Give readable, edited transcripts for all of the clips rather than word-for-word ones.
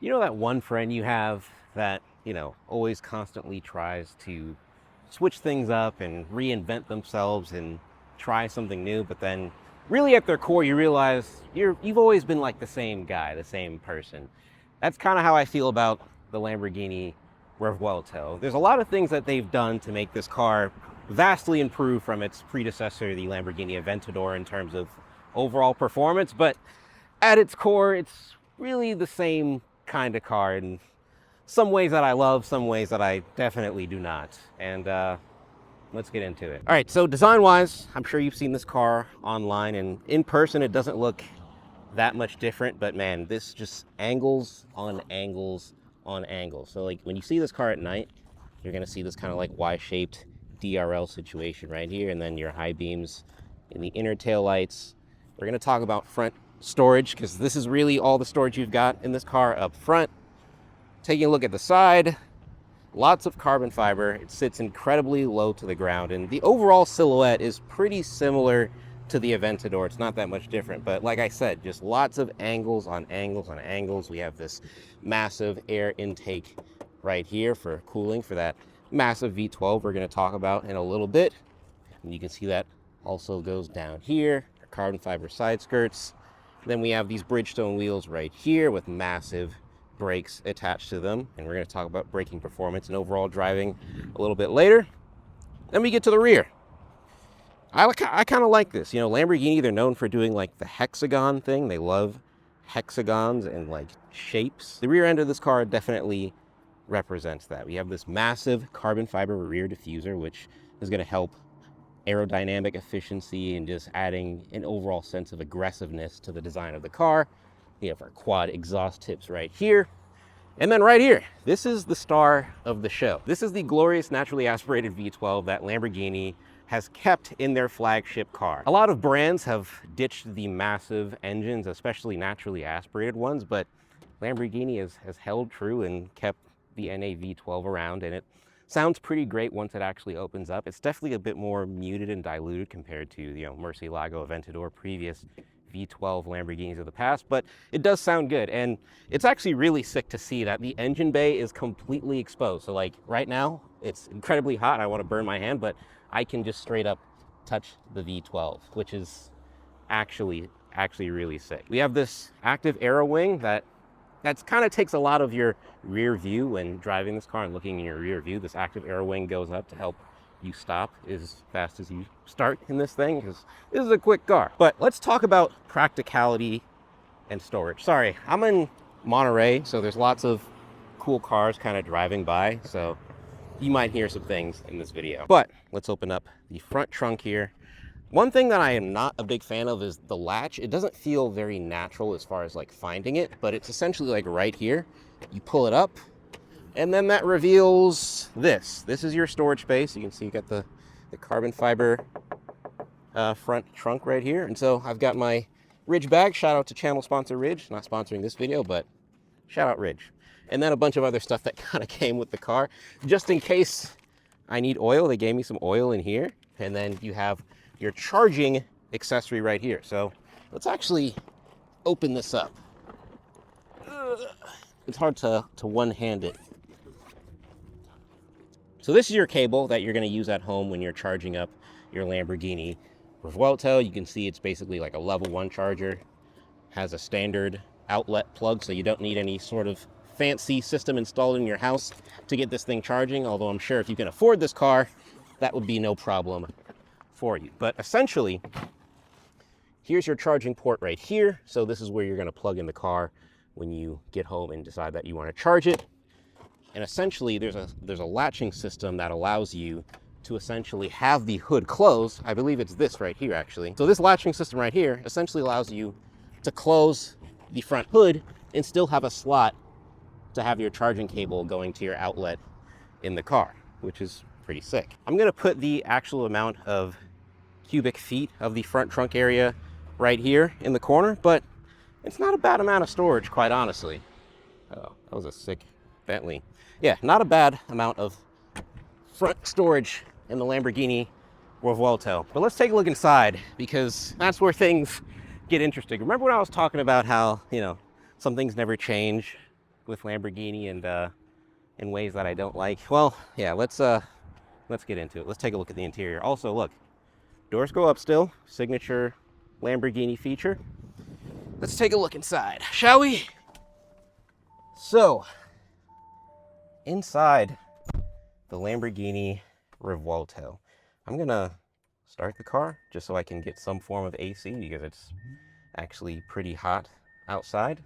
You know that one friend you have that, always constantly tries to switch things up and reinvent themselves and try something new, but then really at their core you realize you've always been like the same guy, the same person. That's kind of how I feel about the Lamborghini Revuelto. There's a lot of things that they've done to make this car vastly improved from its predecessor, the Lamborghini Aventador, in terms of overall performance, but at its core, it's really the same kind of car in some ways that I love, some ways that I definitely do not. And let's get into it. All right, so design-wise, I'm sure you've seen this car online, and in person it doesn't look that much different, but man, this just angles on angles on angles. So like when you see this car at night, you're gonna see this kind of like Y-shaped DRL situation right here, and then your high beams in the inner tail lights. We're gonna talk about front storage because this is really all the storage you've got in this car up front. Taking a look at the side, lots of carbon fiber. It sits incredibly low to the ground, and the overall silhouette is pretty similar to the Aventador. It's not that much different, but like I said, just lots of angles on angles on angles. We have this massive air intake right here for cooling for that massive V12 we're going to talk about in a little bit. And you can see that also goes down here, carbon fiber side skirts. Then we have these Bridgestone wheels right here with massive brakes attached to them. And we're going to talk about braking performance and overall driving a little bit later. Then we get to the rear. I kind of like this. Lamborghini, they're known for doing like the hexagon thing. They love hexagons and like shapes. The rear end of this car definitely represents that. We have this massive carbon fiber rear diffuser, which is going to help aerodynamic efficiency and just adding an overall sense of aggressiveness to the design of the car. We have our quad exhaust tips right here. And then right here, this is the star of the show. This is the glorious naturally aspirated V12 that Lamborghini has kept in their flagship car. A lot of brands have ditched the massive engines, especially naturally aspirated ones, but Lamborghini has held true and kept the NA V12 around, and it sounds pretty great once it actually opens up. It's definitely a bit more muted and diluted compared to, Murcielago, Aventador, previous V12 Lamborghinis of the past, but it does sound good. And it's actually really sick to see that the engine bay is completely exposed. So like right now, it's incredibly hot. I want to burn my hand, but I can just straight up touch the V12, which is actually really sick. We have this active aero wing that's kind of takes a lot of your rear view when driving this car and looking in your rear view. This active aero wing goes up to help you stop as fast as you start in this thing, because this is a quick car. But let's talk about practicality and storage. Sorry, I'm in Monterey, so there's lots of cool cars kind of driving by, so you might hear some things in this video. But let's open up the front trunk here. One thing that I am not a big fan of is the latch. It doesn't feel very natural as far as like finding it, but it's essentially like right here. You pull it up, and then that reveals this. This is your storage space. You can see you got the carbon fiber front trunk right here. And so I've got my Ridge bag. Shout out to channel sponsor Ridge. Not sponsoring this video, but shout out Ridge. And then a bunch of other stuff that kind of came with the car. Just in case I need oil, they gave me some oil in here. And then you have your charging accessory right here. So let's actually open this up. It's hard to one-hand it. So this is your cable that you're going to use at home when you're charging up your Lamborghini Revuelto. You can see it's basically like a level 1 charger. Has a standard outlet plug, so you don't need any sort of fancy system installed in your house to get this thing charging, although I'm sure if you can afford this car, that would be no problem for you. But essentially, here's your charging port right here. So this is where you're going to plug in the car when you get home and decide that you want to charge it. And essentially, there's a latching system that allows you to essentially have the hood closed. I believe it's this right here, actually. So this latching system right here essentially allows you to close the front hood and still have a slot to have your charging cable going to your outlet in the car, which is pretty sick. I'm gonna put the actual amount of cubic feet of the front trunk area right here in the corner, but it's not a bad amount of storage, quite honestly. Oh, that was a sick Bentley. Yeah, not a bad amount of front storage in the Lamborghini Revuelto. But let's take a look inside, because that's where things get interesting. Remember when I was talking about how, some things never change? with Lamborghini and in ways that I don't like. Well, yeah, let's get into it. Let's take a look at the interior. Also, look, doors go up still, signature Lamborghini feature. Let's take a look inside, shall we? So, inside the Lamborghini Revuelto, I'm gonna start the car just so I can get some form of AC because it's actually pretty hot outside.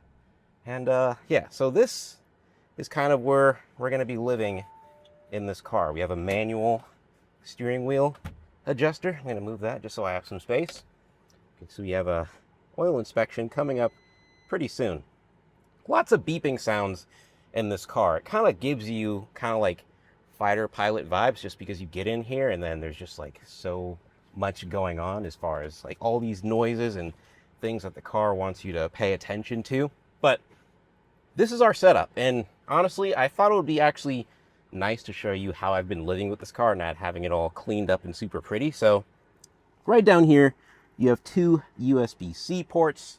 And yeah, so this is kind of where we're gonna be living in this car. We have a manual steering wheel adjuster. I'm gonna move that just so I have some space. Okay, so we have a oil inspection coming up pretty soon. Lots of beeping sounds in this car. It kind of gives you kind of like fighter pilot vibes just because you get in here and then there's just like so much going on as far as like all these noises and things that the car wants you to pay attention to. But this is our setup, and honestly, I thought it would be actually nice to show you how I've been living with this car, not having it all cleaned up and super pretty. So right down here, you have two USB-C ports,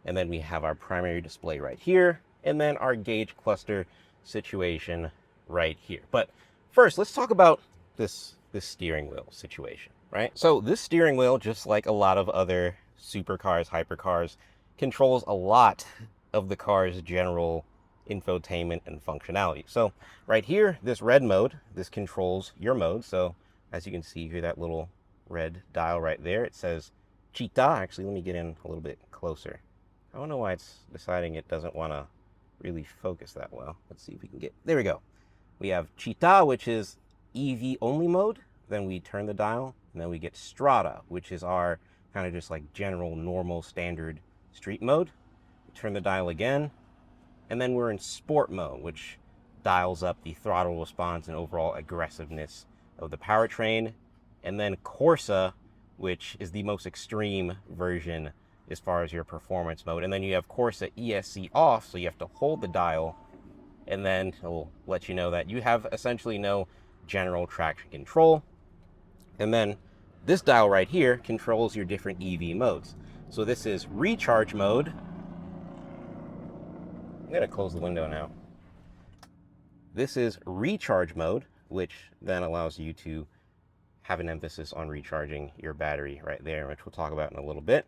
and then we have our primary display right here, and then our gauge cluster situation right here. But first, let's talk about this steering wheel situation, right? So this steering wheel, just like a lot of other supercars, hypercars, controls a lot of the car's general infotainment and functionality. So right here, this red mode, this controls your mode. So as you can see here, that little red dial right there, it says Cheetah. Actually, let me get in a little bit closer. I don't know why it's deciding it doesn't want to really focus that well. Let's see if we can get, there we go. We have Cheetah, which is EV only mode. Then we turn the dial, and then we get Strata, which is our kind of just like general, normal, standard street mode. Turn the dial again, and then we're in sport mode, which dials up the throttle response and overall aggressiveness of the powertrain. And then Corsa, which is the most extreme version as far as your performance mode. And then you have Corsa ESC off, so you have to hold the dial, and then it will let you know that you have essentially no general traction control. And then this dial right here controls your different EV modes. So this is recharge mode. I'm gonna close the window now. This is recharge mode, which then allows you to have an emphasis on recharging your battery right there, which we'll talk about in a little bit.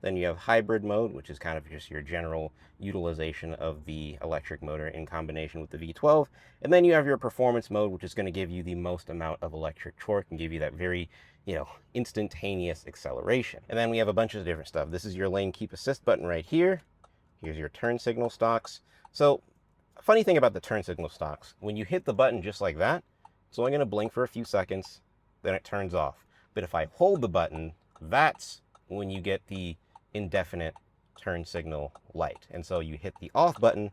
Then you have hybrid mode, which is kind of just your general utilization of the electric motor in combination with the V12. And then you have your performance mode, which is going to give you the most amount of electric torque and give you that very, instantaneous acceleration. And then we have a bunch of different stuff. This is your lane keep assist button right here. Here's your turn signal stocks. So, funny thing about the turn signal stocks, when you hit the button just like that, it's only going to blink for a few seconds, then it turns off. But if I hold the button, that's when you get the indefinite turn signal light. And so you hit the off button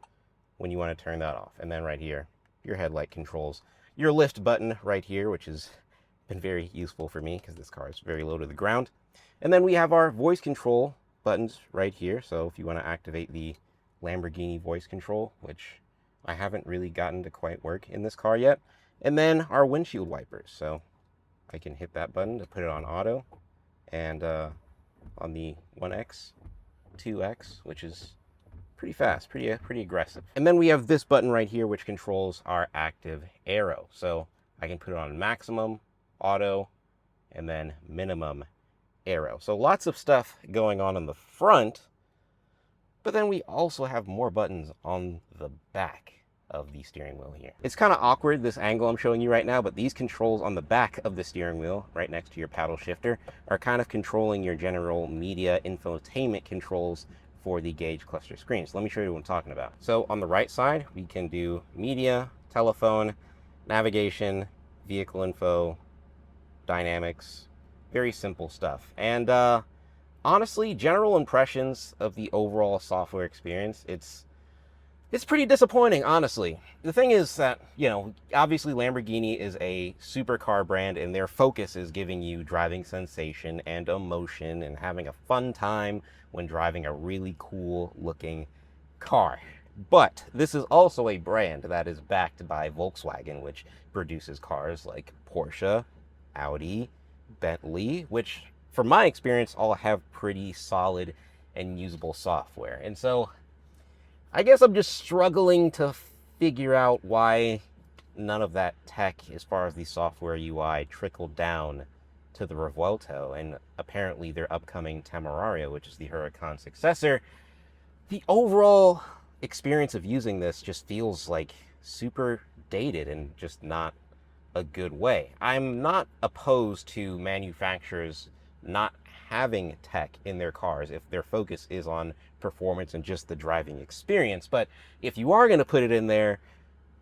when you want to turn that off. And then right here, your headlight controls your lift button right here, which has been very useful for me because this car is very low to the ground. And then we have our voice control buttons right here. So if you want to activate the Lamborghini voice control, which I haven't really gotten to quite work in this car yet. And then our windshield wipers. So I can hit that button to put it on auto. And on the 1X, 2X, which is pretty fast, pretty aggressive. And then we have this button right here, which controls our active aero. So I can put it on maximum, auto, and then minimum aero. So lots of stuff going on the front, but then we also have more buttons on the back of the steering wheel here. It's kind of awkward, this angle I'm showing you right now, but these controls on the back of the steering wheel, right next to your paddle shifter, are kind of controlling your general media infotainment controls for the gauge cluster screen. So let me show you what I'm talking about. So on the right side, we can do media, telephone, navigation, vehicle info, dynamics, very simple stuff. And honestly, general impressions of the overall software experience, it's pretty disappointing, honestly. The thing is that, obviously Lamborghini is a supercar brand and their focus is giving you driving sensation and emotion and having a fun time when driving a really cool looking car. But this is also a brand that is backed by Volkswagen, which produces cars like Porsche, Audi, Bentley, which from my experience all have pretty solid and usable software. And so I guess I'm just struggling to figure out why none of that tech, as far as the software UI, trickled down to the Revuelto and apparently their upcoming Temerario, which is the Huracan successor. The overall experience of using this just feels like super dated and just not a good way. I'm not opposed to manufacturers not having tech in their cars if their focus is on performance and just the driving experience. But if you are going to put it in there,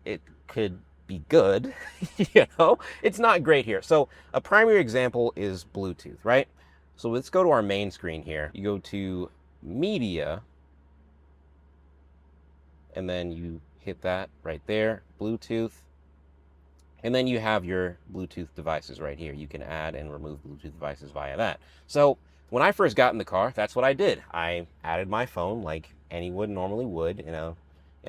it could be good. It's not great here. So a primary example is Bluetooth, right? So let's go to our main screen here. You go to media, and then you hit that right there, Bluetooth. And then you have your Bluetooth devices right here. You can add and remove Bluetooth devices via that. So when I first got in the car, that's what I did. I added my phone like anyone normally would, in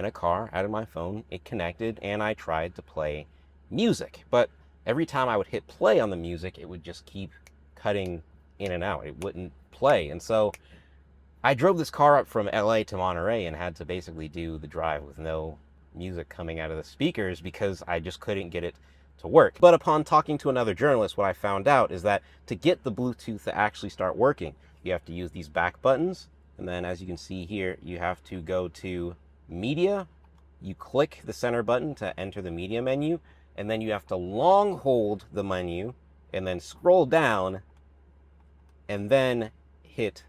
a car, added my phone, it connected, and I tried to play music. But every time I would hit play on the music, it would just keep cutting in and out. It wouldn't play. And so I drove this car up from LA to Monterey and had to basically do the drive with no music coming out of the speakers because I just couldn't get it to work. But upon talking to another journalist, what I found out is that to get the Bluetooth to actually start working, you have to use these back buttons. And then as you can see here, you have to go to media. You click the center button to enter the media menu, and then you have to long hold the menu and then scroll down and then hit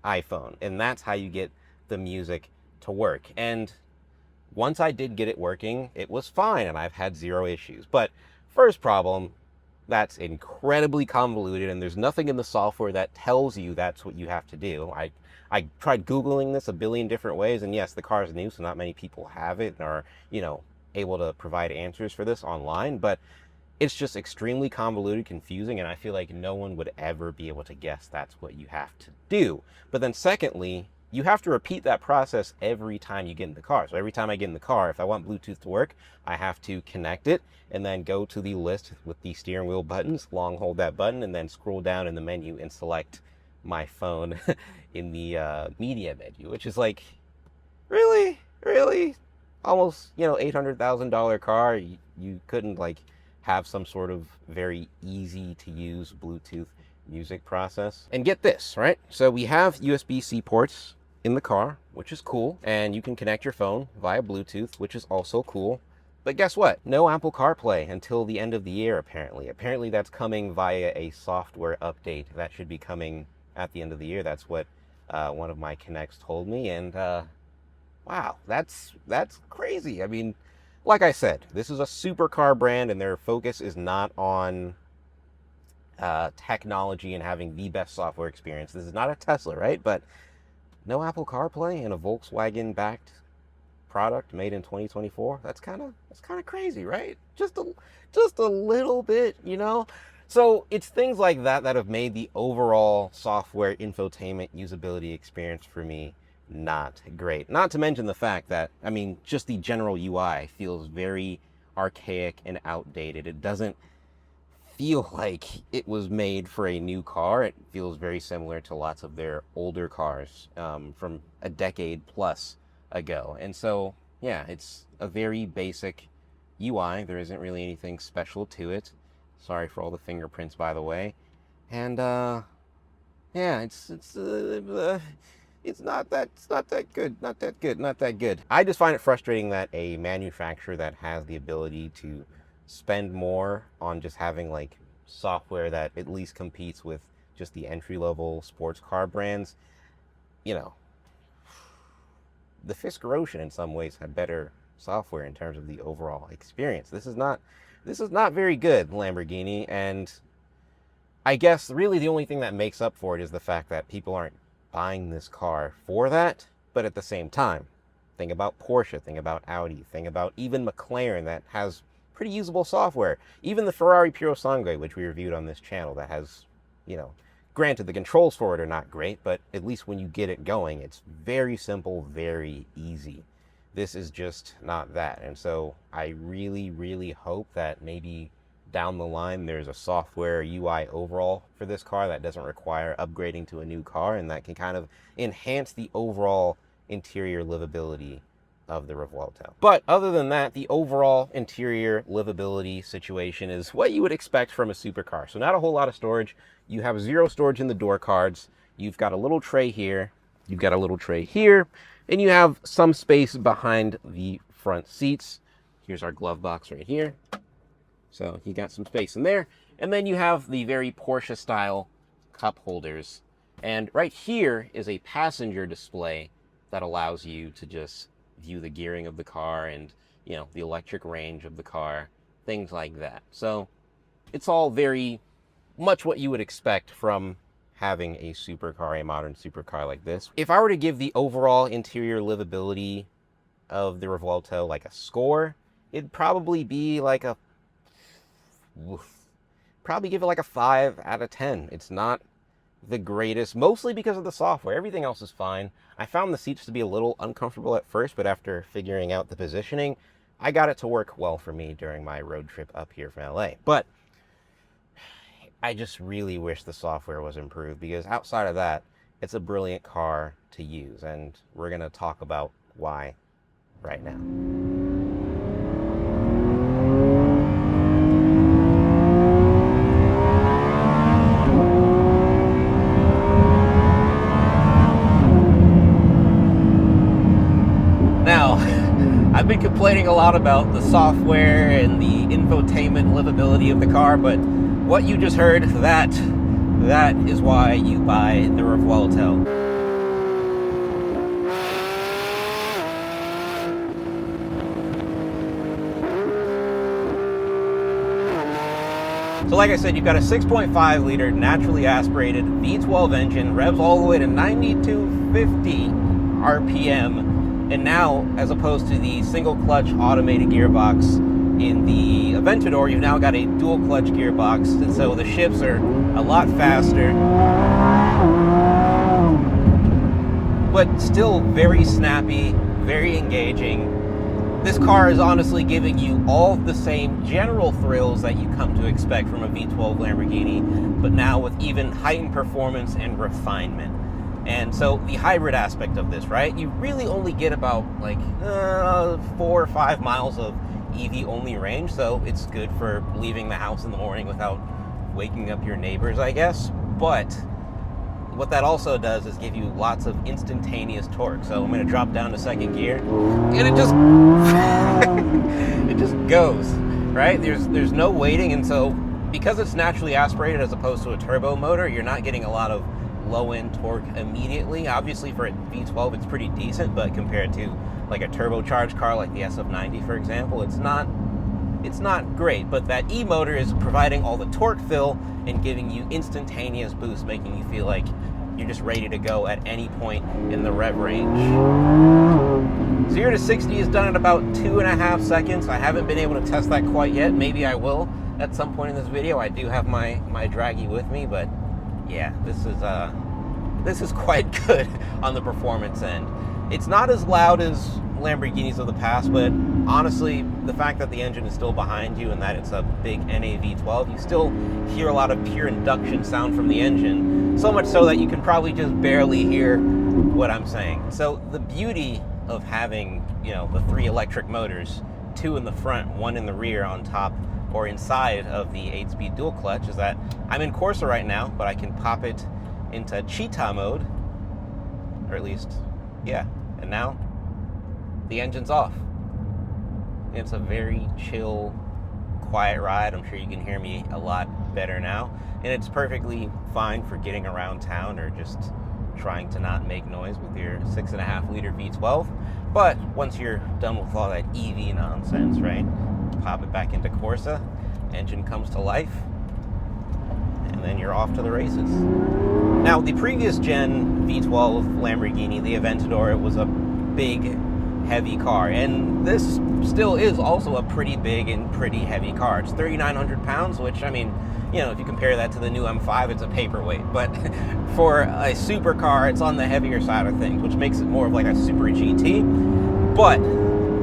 iPhone. And that's how you get the music to work. And once I did get it working, it was fine and I've had zero issues. But first problem, that's incredibly convoluted and there's nothing in the software that tells you that's what you have to do. I tried Googling this a billion different ways, and yes, the car is new, so not many people have it and are, able to provide answers for this online, but it's just extremely convoluted, confusing, and I feel like no one would ever be able to guess that's what you have to do. But then secondly, you have to repeat that process every time you get in the car. So every time I get in the car, if I want Bluetooth to work, I have to connect it and then go to the list with the steering wheel buttons, long hold that button, and then scroll down in the menu and select my phone in the media menu, which is like, really? Almost, $800,000 car. You couldn't have some sort of very easy to use Bluetooth music process. And get this, right? So we have USB-C ports in the car, which is cool. And you can connect your phone via Bluetooth, which is also cool. But guess what? No Apple CarPlay until the end of the year, apparently. Apparently that's coming via a software update that should be coming at the end of the year. That's what one of my connects told me. And wow, that's crazy. I mean, like I said, this is a supercar brand and their focus is not on technology and having the best software experience. This is not a Tesla, right? But no Apple CarPlay in a Volkswagen-backed product made in 2024. That's kind of crazy, right? Just a little bit, So it's things like that that have made the overall software infotainment usability experience for me not great. Not to mention the fact that, just the general UI feels very archaic and outdated. It doesn't feel like it was made for a new car. It feels very similar to lots of their older cars from a decade plus ago. And so, yeah, it's a very basic UI. There isn't really anything special to it. Sorry for all the fingerprints, by the way. And yeah, it's not that good. I just find it frustrating that a manufacturer that has the ability to spend more on just having software that at least competes with just the entry-level sports car brands, the Fisker Ocean in some ways had better software in terms of the overall experience. This is not very good, Lamborghini, and I guess really the only thing that makes up for it is the fact that people aren't buying this car for that. But at the same time, think about Porsche, think about Audi, think about even McLaren that has pretty usable software. Even the Ferrari Purosangue, which we reviewed on this channel, that has, granted the controls for it are not great, but at least when you get it going, it's very simple, very easy. This is just not that. And so I really, really hope that maybe down the line there's a software UI overall for this car that doesn't require upgrading to a new car and that can kind of enhance the overall interior livability of the Revuelto. But other than that, the overall interior livability situation is what you would expect from a supercar. So not a whole lot of storage. You have zero storage in the door cards. You've got a little tray here. You've got a little tray here. And you have some space behind the front seats. Here's our glove box right here. So you got some space in there. And then you have the very Porsche style cup holders. And right here is a passenger display that allows you to just view the gearing of the car and, you know, the electric range of the car, things like that. So it's all very much what you would expect from having a supercar, a modern supercar like this. If I were to give the overall interior livability of the Revuelto like a score, it'd probably be like a, probably give it like a 5 out of 10. It's not the greatest, mostly because of the software. Everything else is fine. I found the seats to be a little uncomfortable at first, but after figuring out the positioning, I got it to work well for me during my road trip up here from LA. But I just really wish the software was improved, because outside of that, it's a brilliant car to use, and we're going to talk about why right now. I've been complaining a lot about the software and the infotainment livability of the car, but what you just heard, that is why you buy the Revuelto. So like I said, you've got a 6.5 liter naturally aspirated V12 engine, revs all the way to 9250 RPM. And now, as opposed to the single clutch automated gearbox in the Aventador, you've now got a dual clutch gearbox, and so the shifts are a lot faster, but still very snappy, very engaging. This car is honestly giving you all the same general thrills that you come to expect from a V12 Lamborghini, but now with even heightened performance and refinement. And so the hybrid aspect of this, right? You really only get about like 4 or 5 miles of EV only range. So it's good for leaving the house in the morning without waking up your neighbors, I guess. But what that also does is give you lots of instantaneous torque. So I'm going to drop down to second gear and it just, it just goes, right? There's no waiting. And so because it's naturally aspirated as opposed to a turbo motor, you're not getting a lot of low-end torque immediately. Obviously for a V12 it's pretty decent, but compared to like a turbocharged car like the SF90 for example, it's not great. But that E-motor is providing all the torque fill and giving you instantaneous boost, making you feel like you're just ready to go at any point in the rev range. 0 to 60 is done in about 2.5 seconds. I haven't been able to test that quite yet. Maybe I will at some point in this video. I do have my Draghi with me, but yeah, this is quite good on the performance end. It's not as loud as Lamborghinis of the past, but honestly, the fact that the engine is still behind you and that it's a big NAV12, you still hear a lot of pure induction sound from the engine, so much so that you can probably just barely hear what I'm saying. So the beauty of having, you know, the 3 electric motors, 2 in the front, 1 in the rear on top or inside of the 8-speed dual clutch, is that I'm in Corsa right now, but I can pop it into cheetah mode, or at least, yeah, and now the engine's off. It's a very chill, quiet ride. I'm sure you can hear me a lot better now, and it's perfectly fine for getting around town or just trying to not make noise with your 6.5 liter V12. But once you're done with all that EV nonsense, right, pop it back into Corsa, engine comes to life, and then you're off to the races. Now, the previous gen V12 Lamborghini, the Aventador, it was a big, heavy car, and this still is also a pretty big and pretty heavy car. It's 3,900 pounds, which, I mean, you know, if you compare that to the new M5, it's a paperweight, but for a supercar, it's on the heavier side of things, which makes it more of like a super GT. But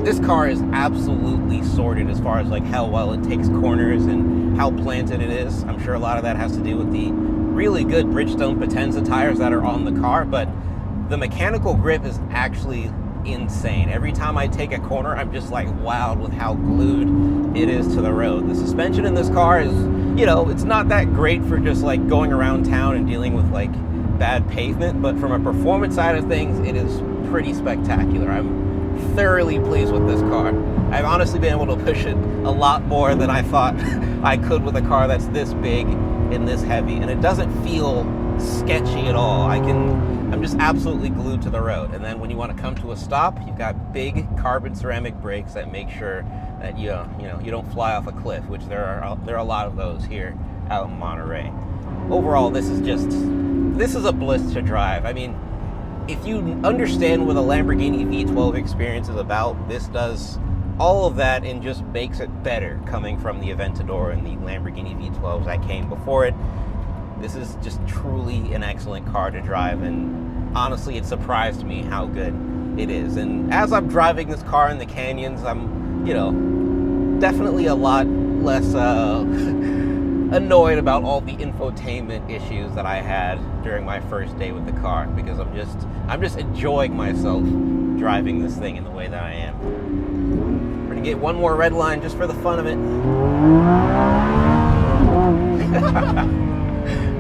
this car is absolutely sorted as far as like how well it takes corners and how planted it is. I'm sure a lot of that has to do with the really good Bridgestone Potenza tires that are on the car, but the mechanical grip is actually insane. Every time I take a corner, I'm just like wowed with how glued it is to the road. The suspension in this car is, it's not that great for just like going around town and dealing with like bad pavement, but from a performance side of things, it is pretty spectacular. I'm thoroughly pleased with this car. I've honestly been able to push it a lot more than I thought I could with a car that's this big and this heavy, and it doesn't feel sketchy at all. I'm just absolutely glued to the road. And then when you want to come to a stop, you've got big carbon ceramic brakes that make sure that you don't fly off a cliff, which there are a lot of those here out in Monterey. Overall, this is a bliss to drive. I mean, if you understand what a Lamborghini V12 experience is about, this does all of that and just makes it better coming from the Aventador and the Lamborghini V12s that came before it. This is just truly an excellent car to drive, and honestly, it surprised me how good it is. And as I'm driving this car in the canyons, I'm, definitely a lot less annoyed about all the infotainment issues that I had during my first day with the car, because I'm just enjoying myself driving this thing in the way that I am. We're gonna get one more red line just for the fun of it.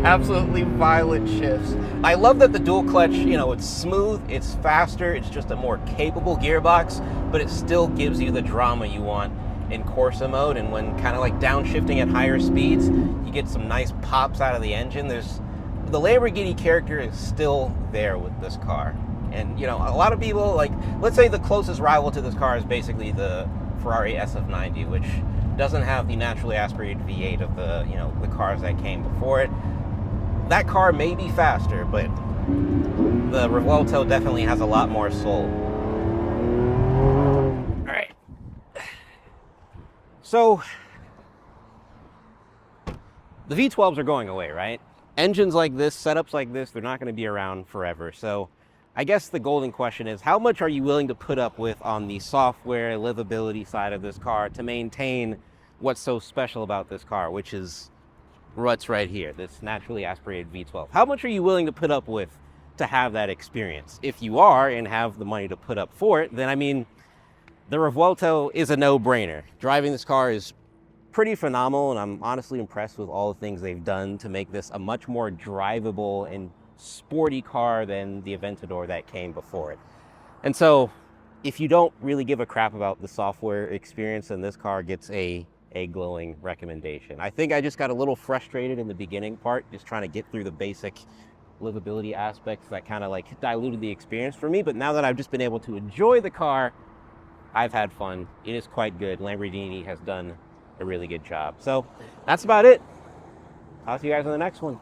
Absolutely violent shifts. I love that the dual clutch, it's smooth, it's faster, it's just a more capable gearbox, but it still gives you the drama you want in Corsa mode. And when kind of like downshifting at higher speeds, you get some nice pops out of the engine. The Lamborghini character is still there with this car. And, a lot of people, like, let's say the closest rival to this car is basically the Ferrari SF90, which doesn't have the naturally aspirated V8 of the cars that came before it. That car may be faster, but the Revuelto definitely has a lot more soul. All right. So, the V12s are going away, right? Engines like this, setups like this, they're not going to be around forever. So, I guess the golden question is, how much are you willing to put up with on the software livability side of this car to maintain what's so special about this car, which is what's right here, this naturally aspirated V12. How much are you willing to put up with to have that experience? If you are and have the money to put up for it, then I mean, the Revuelto is a no-brainer. Driving this car is pretty phenomenal, and I'm honestly impressed with all the things they've done to make this a much more drivable and sporty car than the Aventador that came before it. And so, if you don't really give a crap about the software experience, then this car gets a glowing recommendation. I think I just got a little frustrated in the beginning part, just trying to get through the basic livability aspects that kind of like diluted the experience for me. But now that I've just been able to enjoy the car, I've had fun. It is quite good. Lamborghini has done a really good job. So that's about it. I'll see you guys on the next one.